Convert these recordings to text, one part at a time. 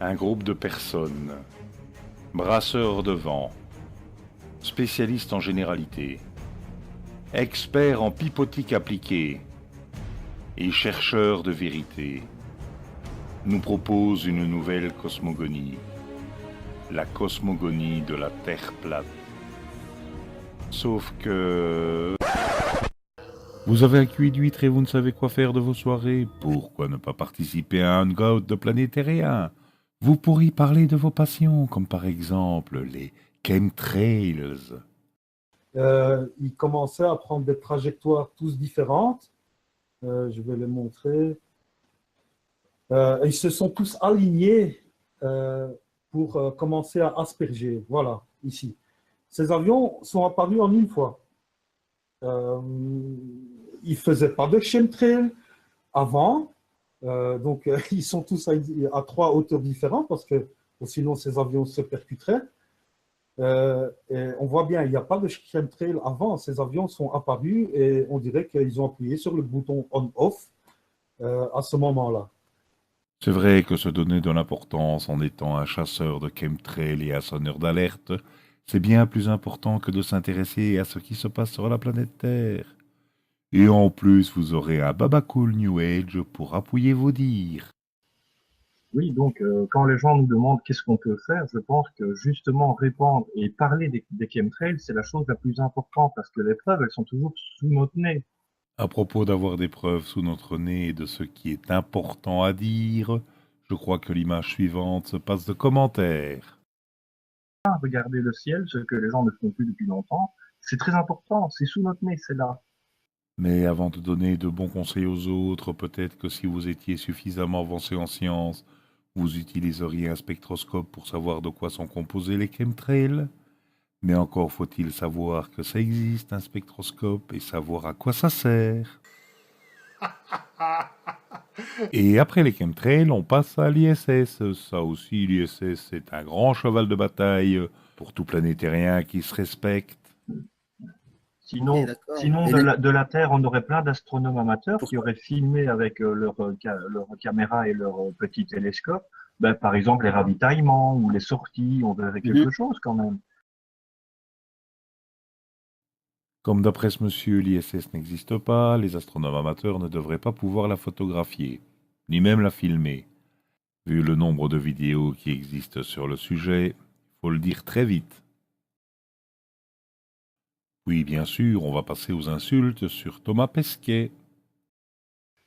Un groupe de personnes, brasseurs de vent, spécialistes en généralité, experts en pipotique appliquée et chercheurs de vérité, nous proposent une nouvelle cosmogonie, la cosmogonie de la Terre plate. Sauf que... Vous avez un QI d'huître et vous ne savez quoi faire de vos soirées. Pourquoi ne pas participer à un hangout de planétariens? Vous pourriez parler de vos passions, comme par exemple les chemtrails. Ils commençaient à prendre des trajectoires tous différentes. Je vais les montrer. Ils se sont tous alignés pour commencer à asperger. Voilà, ici. Ces avions sont apparus en une fois. Ils ne faisaient pas de chemtrail avant. Donc, ils sont tous à trois hauteurs différentes parce que sinon, ces avions se percuteraient. Et on voit bien, il n'y a pas de chemtrail avant. Ces avions sont apparus et on dirait qu'ils ont appuyé sur le bouton on-off à ce moment-là. C'est vrai que se donner de l'importance en étant un chasseur de chemtrails et un sonneur d'alerte, c'est bien plus important que de s'intéresser à ce qui se passe sur la planète Terre. Et en plus, vous aurez un babacool New Age pour appuyer vos dires. Oui, donc quand les gens nous demandent qu'est-ce qu'on peut faire, je pense que justement répondre et parler des chemtrails, c'est la chose la plus importante parce que les preuves, elles sont toujours sous notre nez. À propos d'avoir des preuves sous notre nez et de ce qui est important à dire, je crois que l'image suivante se passe de commentaires. Regarder le ciel, ce que les gens ne font plus depuis longtemps, c'est très important, c'est sous notre nez, c'est là. Mais avant de donner de bons conseils aux autres, peut-être que si vous étiez suffisamment avancé en sciences, vous utiliseriez un spectroscope pour savoir de quoi sont composés les chemtrails. Mais encore faut-il savoir que ça existe, un spectroscope, et savoir à quoi ça sert. Et après les chemtrails, on passe à l'ISS. Ça aussi, l'ISS, c'est un grand cheval de bataille pour tout planétarien qui se respecte. Sinon, Ok, d'accord. sinon Et de la Terre, on aurait plein d'astronomes amateurs qui auraient filmé avec leur caméra et leur petit télescope, ben, par exemple les ravitaillements ou les sorties, on verrait Mhm. quelque chose quand même. Comme d'après ce monsieur, l'ISS n'existe pas, les astronomes amateurs ne devraient pas pouvoir la photographier, ni même la filmer. Vu le nombre de vidéos qui existent sur le sujet, faut le dire très vite. Oui, bien sûr, on va passer aux insultes sur Thomas Pesquet.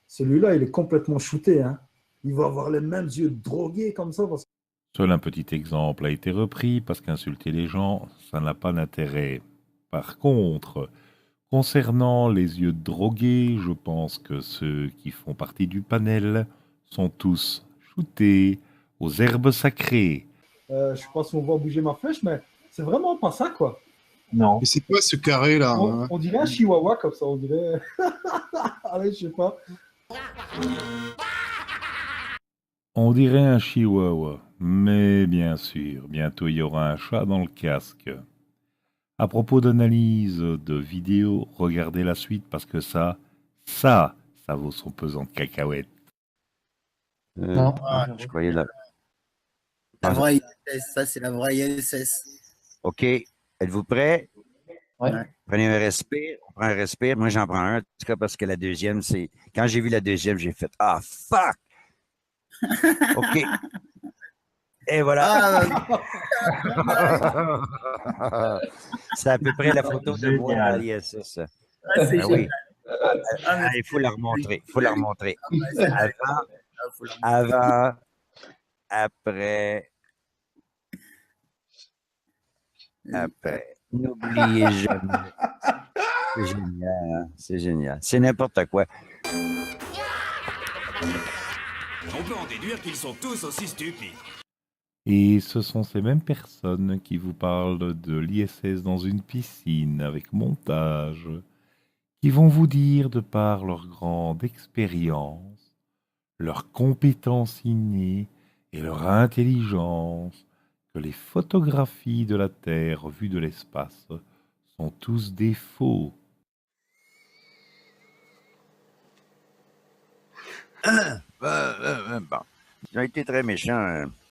Celui-là, il est complètement shooté. Hein. Il va avoir les mêmes yeux drogués comme ça. Parce... Seul un petit exemple a été repris parce qu'insulter les gens, ça n'a pas d'intérêt. Par contre, concernant les yeux drogués, je pense que ceux qui font partie du panel sont tous shootés aux herbes sacrées. Je ne sais pas si on va bouger ma flèche, mais c'est vraiment pas ça, quoi. Non. Mais c'est quoi ce carré là, hein? On dirait un chihuahua comme ça, on dirait. Allez, je sais pas. On dirait un chihuahua, mais bien sûr, bientôt il y aura un chat dans le casque. À propos d'analyse de vidéos, regardez la suite parce que ça vaut son pesant de cacahuètes. Non, je croyais la vraie ISS, ça c'est la vraie ISS. OK. Êtes-vous prêts? ouais. Ouais. Prenez un respire. On prend un respire. Moi, j'en prends un. En tout cas, parce que la deuxième, c'est. Quand j'ai vu la deuxième, j'ai fait ah, fuck! OK. Et voilà. C'est à peu près la photo de moi à Génial. l'ISS. Ah, c'est Ah oui. Ah, mais Il faut la remontrer. Il faut la remontrer. ah, ouais, c'est vrai. Avant, Ah, faut la- avant, après, après. N'oubliez jamais. C'est génial. Hein? C'est génial. C'est n'importe quoi. On peut en déduire qu'ils sont tous aussi stupides. Et ce sont ces mêmes personnes qui vous parlent de l'ISS dans une piscine avec montage, qui vont vous dire de par leur grande expérience, leur compétence innée et leur intelligence que les photographies de la Terre vues de l'espace sont tous des faux. Bon. Ils ont été très méchants.